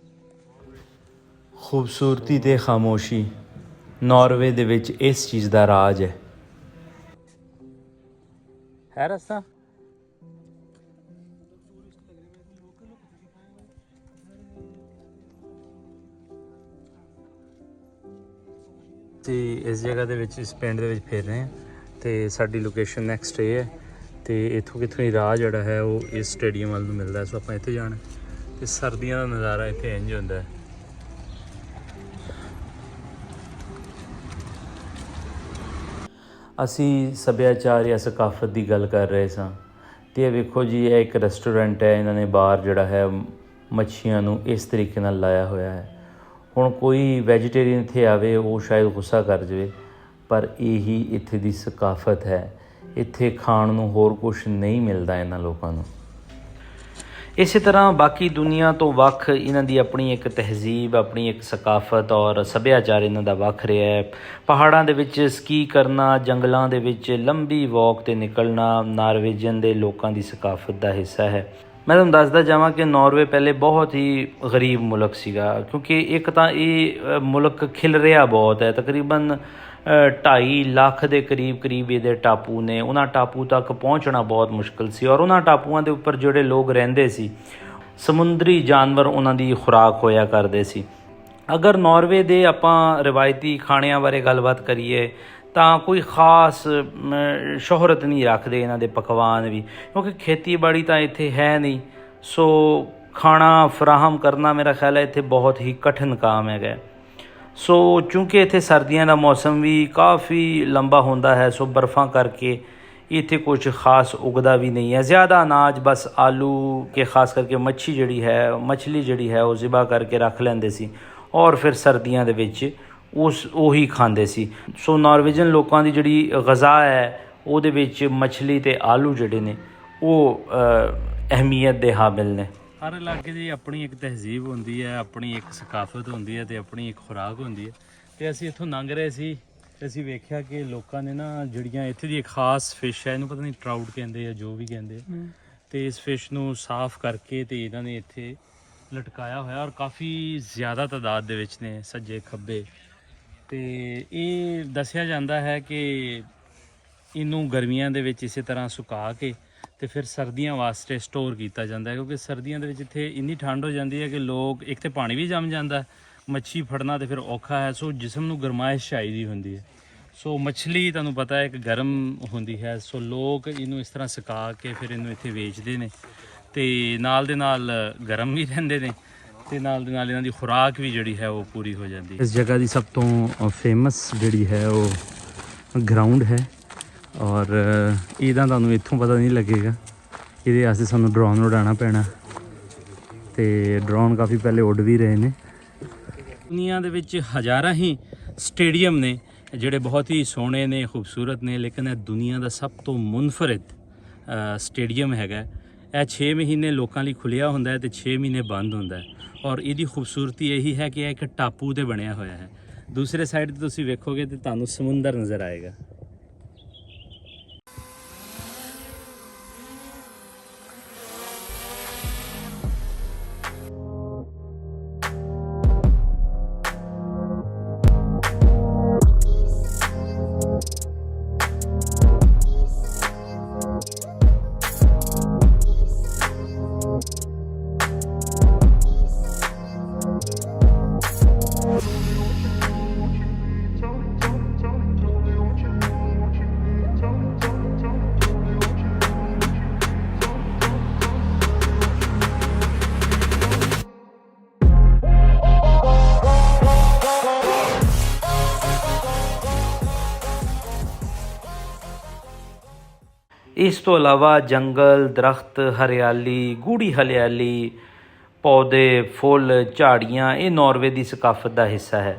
ਖੂਬਸੂਰਤੀ ਤੇ ਖਾਮੋਸ਼ੀ, ਨਾਰਵੇ ਦੇ ਵਿੱਚ ਇਸ ਚੀਜ਼ ਦਾ ਰਾਜ ਹੈ ਰਸਤਾ। ਅਸੀਂ ਇਸ ਜਗ੍ਹਾ ਦੇ ਵਿੱਚ, ਇਸ ਪਿੰਡ ਦੇ ਵਿੱਚ ਫਿਰ ਰਹੇ ਹਾਂ ਅਤੇ ਸਾਡੀ ਲੋਕੇਸ਼ਨ ਨੈਕਸਟ ਇਹ ਹੈ ਅਤੇ ਇੱਥੋਂ ਕਿੱਥੋਂ ਹੀ ਰਾਹ ਜਿਹੜਾ ਹੈ ਉਹ ਇਸ ਸਟੇਡੀਅਮ ਵੱਲ ਨੂੰ ਮਿਲਦਾ। ਸੋ ਆਪਾਂ ਇੱਥੇ ਜਾਣਾ ਅਤੇ ਸਰਦੀਆਂ ਦਾ ਨਜ਼ਾਰਾ ਇੱਥੇ ਇੰਝ ਹੁੰਦਾ ਹੈ। ਅਸੀਂ ਸੱਭਿਆਚਾਰ ਜਾਂ ਸਕਾਫਤ ਦੀ ਗੱਲ ਕਰ ਰਹੇ ਸਾਂ ਅਤੇ ਇਹ ਵੇਖੋ ਜੀ, ਇਹ ਇੱਕ ਰੈਸਟੋਰੈਂਟ ਹੈ। ਇਹਨਾਂ ਨੇ ਬਾਹਰ ਜਿਹੜਾ ਹੈ ਮੱਛੀਆਂ ਨੂੰ ਇਸ ਤਰੀਕੇ ਨਾਲ ਲਾਇਆ ਹੋਇਆ ਹੈ। ਹੁਣ ਕੋਈ ਵੈਜੀਟੇਰੀਅਨ ਇੱਥੇ ਆਵੇ ਉਹ ਸ਼ਾਇਦ ਗੁੱਸਾ ਕਰ ਜਾਵੇ, ਪਰ ਇਹੀ ਇੱਥੇ ਦੀ ਸਕਾਫਤ ਹੈ। ਇੱਥੇ ਖਾਣ ਨੂੰ ਹੋਰ ਕੁਛ ਨਹੀਂ ਮਿਲਦਾ ਇਹਨਾਂ ਲੋਕਾਂ ਨੂੰ। ਇਸੇ ਤਰ੍ਹਾਂ ਬਾਕੀ ਦੁਨੀਆ ਤੋਂ ਵੱਖ ਇਹਨਾਂ ਦੀ ਆਪਣੀ ਇੱਕ ਤਹਿਜ਼ੀਬ, ਆਪਣੀ ਇੱਕ ਸਕਾਫਤ ਔਰ ਸੱਭਿਆਚਾਰ ਇਹਨਾਂ ਦਾ ਵੱਖ ਰਿਹਾ ਹੈ। ਪਹਾੜਾਂ ਦੇ ਵਿੱਚ ਸਕੀ ਕਰਨਾ, ਜੰਗਲਾਂ ਦੇ ਵਿੱਚ ਲੰਬੀ ਵਾਕ 'ਤੇ ਨਿਕਲਣਾ ਨਾਰਵੇਜਨ ਦੇ ਲੋਕਾਂ ਦੀ ਸਕਾਫਤ ਦਾ ਹਿੱਸਾ ਹੈ। ਮੈਂ ਤੁਹਾਨੂੰ ਦੱਸਦਾ ਜਾਵਾਂ ਕਿ ਨਾਰਵੇ ਪਹਿਲੇ ਬਹੁਤ ਹੀ ਗਰੀਬ ਮੁਲਕ ਸੀਗਾ, ਕਿਉਂਕਿ ਇੱਕ ਤਾਂ ਇਹ ਮੁਲਕ ਖਿਲ ਰਿਹਾ ਬਹੁਤ ਹੈ। ਤਕਰੀਬਨ 2.5 ਲੱਖ ਦੇ ਕਰੀਬ ਇਹਦੇ ਟਾਪੂ ਨੇ। ਉਹਨਾਂ ਟਾਪੂ ਤੱਕ ਪਹੁੰਚਣਾ ਬਹੁਤ ਮੁਸ਼ਕਿਲ ਸੀ ਔਰ ਉਹਨਾਂ ਟਾਪੂਆਂ ਦੇ ਉੱਪਰ ਜਿਹੜੇ ਲੋਕ ਰਹਿੰਦੇ ਸੀ, ਸਮੁੰਦਰੀ ਜਾਨਵਰ ਉਹਨਾਂ ਦੀ ਖੁਰਾਕ ਹੋਇਆ ਕਰਦੇ ਸੀ। ਅਗਰ ਨਾਰਵੇ ਦੇ ਆਪਾਂ ਰਿਵਾਇਤੀ ਖਾਣਿਆਂ ਬਾਰੇ ਗੱਲਬਾਤ ਕਰੀਏ ਤਾਂ ਕੋਈ ਖ਼ਾਸ ਸ਼ੋਹਰਤ ਨਹੀਂ ਰੱਖਦੇ ਇਹਨਾਂ ਦੇ ਪਕਵਾਨ ਵੀ, ਕਿਉਂਕਿ ਖੇਤੀਬਾੜੀ ਤਾਂ ਇੱਥੇ ਹੈ ਨਹੀਂ। ਸੋ ਖਾਣਾ ਫਰਾਹਮ ਕਰਨਾ ਮੇਰਾ ਖਿਆਲ ਹੈ ਇੱਥੇ ਬਹੁਤ ਹੀ ਕਠਿਨ ਕੰਮ ਹੈਗਾ। ਸੋ ਚੂੰਕਿ ਇੱਥੇ ਸਰਦੀਆਂ ਦਾ ਮੌਸਮ ਵੀ ਕਾਫੀ ਲੰਬਾ ਹੁੰਦਾ ਹੈ, ਸੋ ਬਰਫ਼ਾਂ ਕਰਕੇ ਇੱਥੇ ਕੁਝ ਖਾਸ ਉਗਦਾ ਵੀ ਨਹੀਂ ਹੈ। ਜ਼ਿਆਦਾ ਅਨਾਜ ਬਸ ਆਲੂ ਕੇ ਖਾਸ ਕਰਕੇ ਮੱਛਲੀ ਜਿਹੜੀ ਹੈ ਉਹ ਜ਼ਿਬਾ ਕਰਕੇ ਰੱਖ ਲੈਂਦੇ ਸੀ ਔਰ ਫਿਰ ਸਰਦੀਆਂ ਦੇ ਵਿੱਚ ਉਹੀ ਖਾਂਦੇ ਸੀ। ਸੋ ਨਾਰਵੇਜਨ ਲੋਕਾਂ ਦੀ ਜਿਹੜੀ ਗਜ਼ਾ ਹੈ ਉਹਦੇ ਵਿੱਚ ਮੱਛਲੀ ਅਤੇ ਆਲੂ ਜਿਹੜੇ ਨੇ ਉਹ ਅਹਿਮੀਅਤ ਦੇ ਹਾਮਿਲ ਨੇ। ਹਰ ਇਲਾਕੇ ਦੀ ਆਪਣੀ ਇੱਕ ਤਹਿਜ਼ੀਬ ਹੁੰਦੀ ਹੈ, ਆਪਣੀ ਇੱਕ ਸਕਾਫਤ ਹੁੰਦੀ ਹੈ ਅਤੇ ਆਪਣੀ ਇੱਕ ਖੁਰਾਕ ਹੁੰਦੀ ਹੈ। ਅਤੇ ਅਸੀਂ ਇੱਥੋਂ ਲੰਘ ਰਹੇ ਸੀ ਅਤੇ ਅਸੀਂ ਵੇਖਿਆ ਕਿ ਲੋਕਾਂ ਨੇ ਨਾ ਜਿਹੜੀਆਂ ਇੱਥੇ ਦੀ ਇੱਕ ਖਾਸ ਫਿਸ਼ ਹੈ, ਇਹਨੂੰ ਪਤਾ ਨਹੀਂ ਟਰਾਊਟ ਕਹਿੰਦੇ ਆ ਜੋ ਵੀ ਕਹਿੰਦੇ, ਅਤੇ ਇਸ ਫਿਸ਼ ਨੂੰ ਸਾਫ਼ ਕਰਕੇ ਅਤੇ ਇਹਨਾਂ ਨੇ ਇੱਥੇ ਲਟਕਾਇਆ ਹੋਇਆ ਔਰ ਕਾਫੀ ਜ਼ਿਆਦਾ ਤਾਦਾਦ ਦੇ ਵਿੱਚ ਨੇ ਸੱਜੇ ਖੱਬੇ। ਅਤੇ ਇਹ ਦੱਸਿਆ ਜਾਂਦਾ ਹੈ ਕਿ ਇਹਨੂੰ ਗਰਮੀਆਂ ਦੇ ਵਿੱਚ ਇਸੇ ਤਰ੍ਹਾਂ ਸੁਕਾ ਕੇ ਅਤੇ ਫਿਰ ਸਰਦੀਆਂ ਵਾਸਤੇ ਸਟੋਰ ਕੀਤਾ ਜਾਂਦਾ ਹੈ, ਕਿਉਂਕਿ ਸਰਦੀਆਂ ਦੇ ਵਿੱਚ ਇੱਥੇ ਇੰਨੀ ਠੰਡ ਹੋ ਜਾਂਦੀ ਹੈ ਕਿ ਲੋਕ ਇੱਕ ਤਾਂ ਪਾਣੀ ਵੀ ਜੰਮ ਜਾਂਦਾ, ਮੱਛੀ ਫੜਨਾ ਤਾਂ ਫਿਰ ਔਖਾ ਹੈ। ਸੋ ਜਿਸਮ ਨੂੰ ਗਰਮਾਇਸ਼ ਚਾਹੀਦੀ ਹੁੰਦੀ ਹੈ। ਸੋ ਮੱਛਲੀ ਤੁਹਾਨੂੰ ਪਤਾ ਹੈ ਇੱਕ ਗਰਮ ਹੁੰਦੀ ਹੈ। ਸੋ ਲੋਕ ਇਹਨੂੰ ਇਸ ਤਰ੍ਹਾਂ ਸੁਕਾ ਕੇ ਫਿਰ ਇਹਨੂੰ ਇੱਥੇ ਵੇਚਦੇ ਨੇ ਅਤੇ ਨਾਲ ਦੇ ਨਾਲ ਗਰਮ ਵੀ ਰਹਿੰਦੇ ਨੇ ਅਤੇ ਨਾਲ ਦੇ ਨਾਲ ਇਹਨਾਂ ਦੀ ਖੁਰਾਕ ਵੀ ਜਿਹੜੀ ਹੈ ਉਹ ਪੂਰੀ ਹੋ ਜਾਂਦੀ ਹੈ। ਇਸ ਜਗ੍ਹਾ ਦੀ ਸਭ ਤੋਂ ਫੇਮਸ ਜਿਹੜੀ ਹੈ ਉਹ ਗਰਾਊਂਡ ਹੈ ਔਰ ਇਹਦਾ ਤੁਹਾਨੂੰ ਇੱਥੋਂ ਪਤਾ ਨਹੀਂ ਲੱਗੇਗਾ, ਇਹਦੇ ਵਾਸਤੇ ਸਾਨੂੰ ਡਰੋਨ ਉਡਾਉਣਾ ਪੈਣਾ ਅਤੇ ਡਰੋਨ ਕਾਫੀ ਪਹਿਲੇ ਉੱਡ ਵੀ ਰਹੇ ਨੇ। ਦੁਨੀਆ ਦੇ ਵਿੱਚ ਹਜ਼ਾਰਾਂ ਹੀ ਸਟੇਡੀਅਮ ਨੇ ਜਿਹੜੇ ਬਹੁਤ ਹੀ ਸੋਹਣੇ ਨੇ, ਖੂਬਸੂਰਤ ਨੇ, ਲੇਕਿਨ ਇਹ ਦੁਨੀਆ ਦਾ ਸਭ ਤੋਂ ਮੁਨਫਰਿਦ ਸਟੇਡੀਅਮ ਹੈਗਾ। ਇਹ 6 ਮਹੀਨੇ ਲੋਕਾਂ ਲਈ ਖੁੱਲ੍ਹਿਆ ਹੁੰਦਾ ਹੈ ਅਤੇ 6 ਮਹੀਨੇ ਬੰਦ ਹੁੰਦਾ ਹੈ ਔਰ ਇਹਦੀ ਖੂਬਸੂਰਤੀ ਇਹੀ ਹੈ ਕਿ ਇਹ ਇੱਕ ਟਾਪੂ 'ਤੇ ਬਣਿਆ ਹੋਇਆ ਹੈ। ਦੂਸਰੇ ਸਾਈਡ 'ਤੇ ਤੁਸੀਂ ਵੇਖੋਗੇ ਤਾਂ ਤੁਹਾਨੂੰ ਸਮੁੰਦਰ ਨਜ਼ਰ ਆਏਗਾ। ਇਸ ਤੋਂ ਇਲਾਵਾ ਜੰਗਲ, ਦਰਖਤ, ਹਰਿਆਲੀ, ਗੂੜੀ ਹਰਿਆਲੀ, ਪੌਦੇ, ਫੁੱਲ, ਝਾੜੀਆਂ ਇਹ ਨਾਰਵੇ ਦੀ ਸਕਾਫਤ ਦਾ ਹਿੱਸਾ ਹੈ।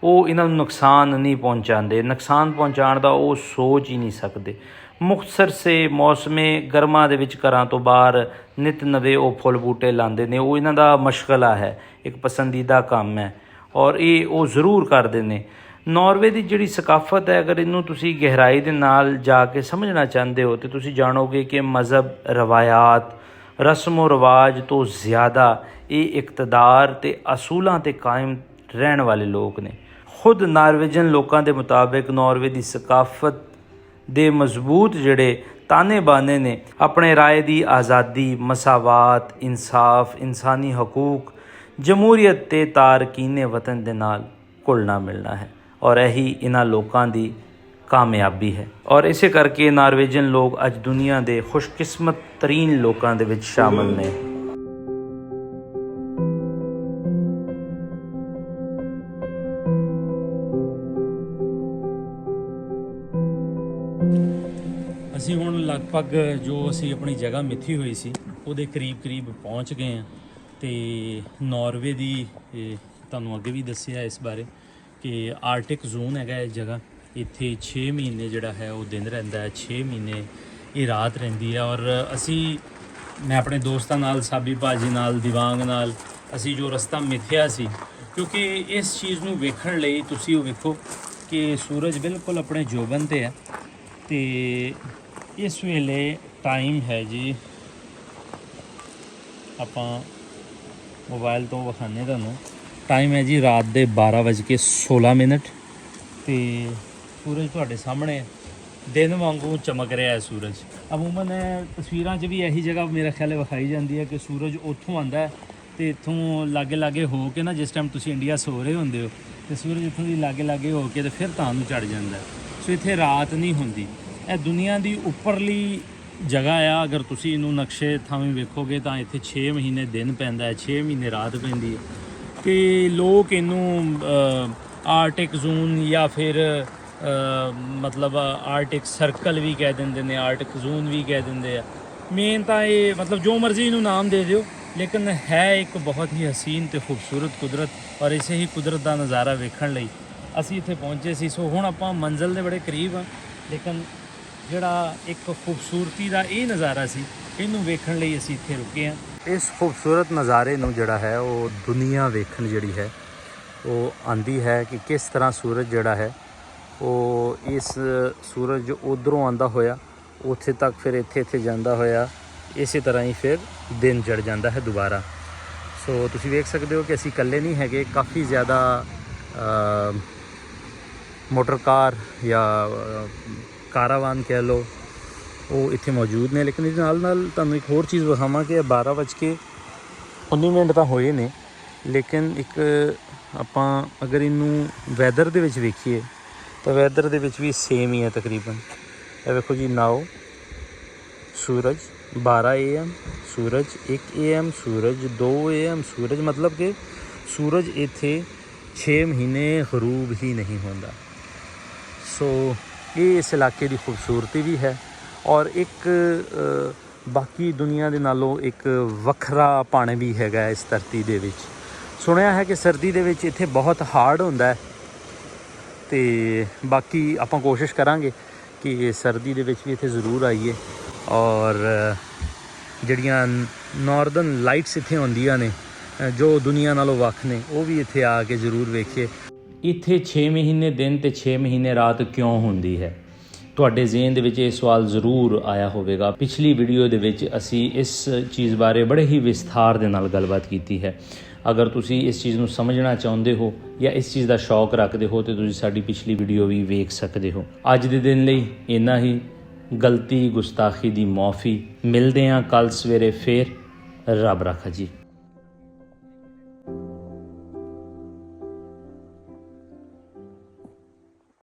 ਉਹ ਇਹਨਾਂ ਨੂੰ ਨੁਕਸਾਨ ਨਹੀਂ ਪਹੁੰਚਾਉਂਦੇ। ਨੁਕਸਾਨ ਪਹੁੰਚਾਉਣ ਦਾ ਉਹ ਸੋਚ ਹੀ ਨਹੀਂ ਸਕਦੇ। ਮੁਖਤਸਰ ਸੇ ਮੌਸਮੇ ਗਰਮਾ ਦੇ ਵਿੱਚ ਘਰਾਂ ਤੋਂ ਬਾਹਰ ਨਿਤ ਨਵੇਂ ਉਹ ਫੁੱਲ ਬੂਟੇ ਲਾਉਂਦੇ ਨੇ। ਉਹ ਇਹਨਾਂ ਦਾ ਮਸ਼ਗਲਾ ਹੈ, ਇੱਕ ਪਸੰਦੀਦਾ ਕੰਮ ਹੈ ਔਰ ਇਹ ਉਹ ਜ਼ਰੂਰ ਕਰਦੇ ਨੇ। ਨਾਰਵੇ ਦੀ ਜਿਹੜੀ ਸਕਾਫਤ ਹੈ, ਅਗਰ ਇਹਨੂੰ ਤੁਸੀਂ ਗਹਿਰਾਈ ਦੇ ਨਾਲ ਜਾ ਕੇ ਸਮਝਣਾ ਚਾਹੁੰਦੇ ਹੋ ਤਾਂ ਤੁਸੀਂ ਜਾਣੋਗੇ ਕਿ ਮਜ਼ਹਬ, ਰਵਾਇਤ, ਰਸਮੋ ਰਿਵਾਜ ਤੋਂ ਜ਼ਿਆਦਾ ਇਹ ਇਕਤਦਾਰ ਅਤੇ ਅਸੂਲਾਂ 'ਤੇ ਕਾਇਮ ਰਹਿਣ ਵਾਲੇ ਲੋਕ ਨੇ। ਖੁਦ ਨਾਰਵੇਜਨ ਲੋਕਾਂ ਦੇ ਮੁਤਾਬਿਕ ਨਾਰਵੇ ਦੀ ਸਕਾਫਤ ਦੇ ਮਜ਼ਬੂਤ ਜਿਹੜੇ ਤਾਨੇ ਬਾਨੇ ਨੇ ਆਪਣੇ ਰਾਏ ਦੀ ਆਜ਼ਾਦੀ, ਮਸਾਵਾਤ, ਇਨਸਾਫ, ਇਨਸਾਨੀ ਹਕੂਕ, ਜਮਹੂਰੀਅਤ ਤੇ ਤਾਰਕੀਨੇ ਵਤਨ ਦੇ ਨਾਲ ਘੁਲਣਾ ਮਿਲਣਾ ਹੈ ਔਰ ਇਹੀ ਇਹਨਾਂ ਲੋਕਾਂ ਦੀ ਕਾਮਯਾਬੀ ਹੈ। ਔਰ ਇਸੇ ਕਰਕੇ ਨਾਰਵੇਜਨ ਲੋਕ ਅੱਜ ਦੁਨੀਆ ਦੇ ਖੁਸ਼ਕਿਸਮਤ ਤਰੀਨ ਲੋਕਾਂ ਦੇ ਵਿੱਚ ਸ਼ਾਮਲ ਨੇ। ਅਸੀਂ ਹੁਣ ਲਗਭਗ ਜੋ ਅਸੀਂ ਆਪਣੀ ਜਗ੍ਹਾ ਮਿੱਥੀ ਹੋਈ ਸੀ ਉਹਦੇ ਕਰੀਬ ਪਹੁੰਚ ਗਏ ਹਾਂ ਅਤੇ ਨਾਰਵੇ ਦੀ ਤੁਹਾਨੂੰ ਅੱਗੇ ਵੀ ਦੱਸਿਆ ਇਸ ਬਾਰੇ ਕਿ ਆਰਟਿਕ ਜ਼ੋਨ ਹੈਗਾ ਇਹ ਜਗ੍ਹਾ। ਇੱਥੇ 6 ਮਹੀਨੇ ਜਿਹੜਾ ਹੈ ਉਹ ਦਿਨ ਰਹਿੰਦਾ ਹੈ, 6 ਮਹੀਨੇ ਇਹ ਰਾਤ ਰਹਿੰਦੀ ਹੈ ਔਰ ਅਸੀਂ ਮੈਂ ਆਪਣੇ ਦੋਸਤਾਂ ਨਾਲ, ਸਾਬੀ ਭਾਜੀ ਨਾਲ, ਦਿਵਾਂਗ ਨਾਲ, ਅਸੀਂ ਜੋ ਰਸਤਾ ਮਿੱਥਿਆ ਸੀ, ਕਿਉਂਕਿ ਇਸ ਚੀਜ਼ ਨੂੰ ਵੇਖਣ ਲਈ ਤੁਸੀਂ ਉਹ ਵੇਖੋ ਕਿ ਸੂਰਜ ਬਿਲਕੁਲ ਆਪਣੇ ਜੋਬਨ ਤੇ ਹੈ ਤੇ ਇਸ ਵੇਲੇ ਟਾਈਮ ਹੈ ਜੀ, ਆਪਾਂ ਮੋਬਾਈਲ ਤੋਂ ਵਿਖਾਉਂਦੇ ਤੁਹਾਨੂੰ, ਟਾਈਮ ਹੈ ਜੀ ਰਾਤ ਦੇ 12:16 ਤੇ ਸੂਰਜ ਤੁਹਾਡੇ ਸਾਹਮਣੇ ਹੈ। ਦਿਨ ਵਾਂਗੂ ਚਮਕ ਰਿਹਾ ਹੈ ਸੂਰਜ। ਅਮੂਮਨ ਤਸਵੀਰਾਂ 'ਚ ਵੀ ਇਹੀ ਜਗ੍ਹਾ ਮੇਰਾ ਖਿਆਲ ਹੈ ਵਿਖਾਈ ਜਾਂਦੀ ਹੈ ਕਿ ਸੂਰਜ ਉੱਥੋਂ ਆਉਂਦਾ ਹੈ ਤੇ ਇੱਥੋਂ ਲਾਗੇ ਹੋ ਕੇ ਨਾ, ਜਿਸ ਟਾਈਮ ਤੁਸੀਂ ਇੰਡੀਆ ਸੋ ਰਹੇ ਹੁੰਦੇ ਹੋ ਤੇ ਸੂਰਜ ਇੱਥੋਂ ਦੀ ਲਾਗੇ ਹੋ ਕੇ ਤੇ ਫਿਰ ਤਾਂ ਨੂੰ ਚੜ੍ਹ ਜਾਂਦਾ। ਸੋ ਇੱਥੇ ਰਾਤ ਨਹੀਂ ਹੁੰਦੀ। ਇਹ ਦੁਨੀਆ ਦੀ ਉੱਪਰਲੀ ਜਗ੍ਹਾ ਆ। ਅਗਰ ਤੁਸੀਂ ਇਹਨੂੰ ਨਕਸ਼ੇ ਥਾਵੇਂ ਵੇਖੋਗੇ ਤਾਂ ਇੱਥੇ 6 ਮਹੀਨੇ ਦਿਨ ਪੈਂਦਾ ਹੈ, 6 ਮਹੀਨੇ ਰਾਤ ਪੈਂਦੀ ਹੈ। ਤੇ ਲੋਕ ਇਹਨੂੰ ਆਰਟਿਕ ਜ਼ੋਨ ਜਾਂ ਫਿਰ ਮਤਲਬ ਆਰਟਿਕ ਸਰਕਲ ਵੀ ਕਹਿ ਦਿੰਦੇ ਨੇ, ਆਰਟਿਕ ਜ਼ੋਨ ਵੀ ਕਹਿ ਦਿੰਦੇ ਆ। ਮੇਨ ਤਾਂ ਇਹ ਮਤਲਬ ਜੋ ਮਰਜ਼ੀ ਇਹਨੂੰ ਨਾਮ ਦੇ ਦਿਓ, ਲੇਕਿਨ ਹੈ ਇੱਕ ਬਹੁਤ ਹੀ ਹਸੀਨ ਤੇ ਖੂਬਸੂਰਤ ਕੁਦਰਤ। ਔਰ ਇਸੇ ਹੀ ਕੁਦਰਤ ਦਾ ਨਜ਼ਾਰਾ ਵੇਖਣ ਲਈ ਅਸੀਂ ਇੱਥੇ ਪਹੁੰਚੇ ਸੀ। ਸੋ ਹੁਣ ਆਪਾਂ ਮੰਜ਼ਿਲ ਦੇ ਬੜੇ ਕਰੀਬ ਹਾਂ, ਲੇਕਿਨ ਜਿਹੜਾ ਇੱਕ ਖੂਬਸੂਰਤੀ ਦਾ ਇਹ ਨਜ਼ਾਰਾ ਸੀ, ਇਹਨੂੰ ਵੇਖਣ ਲਈ ਅਸੀਂ ਇੱਥੇ ਰੁਕੇ ਹਾਂ। ਇਸ ਖੂਬਸੂਰਤ ਨਜ਼ਾਰੇ ਨੂੰ ਜਿਹੜਾ ਹੈ ਉਹ ਦੁਨੀਆ ਵੇਖਣ ਜਿਹੜੀ ਹੈ ਉਹ ਆਂਦੀ ਹੈ ਕਿ ਕਿਸ ਤਰ੍ਹਾਂ ਸੂਰਜ ਜਿਹੜਾ ਹੈ ਉਹ ਇਸ ਸੂਰਜ ਉਧਰੋਂ ਆਂਦਾ ਹੋਇਆ ਉੱਥੇ ਤੱਕ, ਫਿਰ ਇੱਥੇ ਜਾਂਦਾ ਹੋਇਆ, ਇਸੇ ਤਰ੍ਹਾਂ ਹੀ ਫਿਰ ਦਿਨ ਚੜ ਜਾਂਦਾ ਹੈ ਦੁਬਾਰਾ। ਸੋ ਤੁਸੀਂ ਵੇਖ ਸਕਦੇ ਹੋ ਕਿ ਅਸੀਂ ਇਕੱਲੇ ਨਹੀਂ ਹੈਗੇ, ਕਾਫੀ ਜ਼ਿਆਦਾ ਮੋਟਰ ਕਾਰ ਜਾਂ ਕਾਰਾਵਾਨ ਕਹਿ ਲਓ ਉਹ ਇੱਥੇ ਮੌਜੂਦ ਨੇ। ਲੇਕਿਨ ਇਹਦੇ ਨਾਲ ਤੁਹਾਨੂੰ ਇੱਕ ਹੋਰ ਚੀਜ਼ ਵਿਖਾਵਾਂ ਕਿ 12:19 ਤਾਂ ਹੋਏ ਨੇ, ਲੇਕਿਨ ਇੱਕ ਆਪਾਂ ਅਗਰ ਇਹਨੂੰ ਵੈਦਰ ਦੇ ਵਿੱਚ ਵੇਖੀਏ ਤਾਂ ਵੈਦਰ ਦੇ ਵਿੱਚ ਵੀ ਸੇਮ ਹੀ ਹੈ ਤਕਰੀਬਨ। ਇਹ ਵੇਖੋ ਜੀ, ਨਾਓ ਸੂਰਜ 12 AM, Suraj 1 AM, Suraj 2 AM, ਸੂਰਜ ਮਤਲਬ ਕਿ ਸੂਰਜ ਇੱਥੇ 6 ਮਹੀਨੇ ਗਰੂਬ ਹੀ ਨਹੀਂ ਹੁੰਦਾ। ਸੋ ਇਹ ਇਸ ਇਲਾਕੇ ਦੀ ਖੂਬਸੂਰਤੀ ਵੀ ਹੈ ਔਰ ਇੱਕ ਬਾਕੀ ਦੁਨੀਆ ਦੇ ਨਾਲੋਂ ਇੱਕ ਵੱਖਰਾ ਪਣ ਵੀ ਹੈਗਾ ਇਸ ਧਰਤੀ ਦੇ ਵਿੱਚ। ਸੁਣਿਆ ਹੈ ਕਿ ਸਰਦੀ ਦੇ ਵਿੱਚ ਇੱਥੇ ਬਹੁਤ ਹਾਰਡ ਹੁੰਦਾ ਹੈ ਤੇ ਬਾਕੀ ਆਪਾਂ ਕੋਸ਼ਿਸ਼ ਕਰਾਂਗੇ ਕਿ ਸਰਦੀ ਦੇ ਵਿੱਚ ਵੀ ਇੱਥੇ ਜ਼ਰੂਰ ਆਈਏ ਔਰ ਜਿਹੜੀਆਂ ਨਾਰਦਰਨ ਲਾਈਟਸ ਇੱਥੇ ਆਉਂਦੀਆਂ ਨੇ ਜੋ ਦੁਨੀਆ ਨਾਲੋਂ ਵੱਖ ਨੇ, ਉਹ ਵੀ ਇੱਥੇ ਆ ਕੇ ਜ਼ਰੂਰ ਵੇਖੀਏ। ਇੱਥੇ 6 ਮਹੀਨੇ ਦਿਨ ਤੇ 6 ਮਹੀਨੇ ਰਾਤ ਕਿਉਂ ਹੁੰਦੀ ਹੈ? ਤੁਹਾਡੇ ਜ਼ਿਹਨ ਦੇ ਵਿੱਚ ਇਹ ਸਵਾਲ ਜ਼ਰੂਰ ਆਇਆ ਹੋਵੇਗਾ। ਪਿਛਲੀ ਵੀਡੀਓ ਦੇ ਵਿੱਚ ਅਸੀਂ ਇਸ ਚੀਜ਼ ਬਾਰੇ ਬੜੇ ਹੀ ਵਿਸਥਾਰ ਦੇ ਨਾਲ ਗੱਲਬਾਤ ਕੀਤੀ ਹੈ। ਅਗਰ ਤੁਸੀਂ ਇਸ ਚੀਜ਼ ਨੂੰ ਸਮਝਣਾ ਚਾਹੁੰਦੇ ਹੋ ਜਾਂ ਇਸ ਚੀਜ਼ ਦਾ ਸ਼ੌਕ ਰੱਖਦੇ ਹੋ ਤੇ ਤੁਸੀਂ ਸਾਡੀ ਪਿਛਲੀ ਵੀਡੀਓ ਵੀ ਵੇਖ ਸਕਦੇ ਹੋ। ਅੱਜ ਦੇ ਦਿਨ ਲਈ ਇੰਨਾ ਹੀ। ਗਲਤੀ ਗੁਸਤਾਖੀ ਦੀ ਮੁਆਫੀ। ਮਿਲਦੇ ਹਾਂ ਕੱਲ ਸਵੇਰੇ ਫੇਰ। ਰੱਬ ਰਾਖਾ ਜੀ।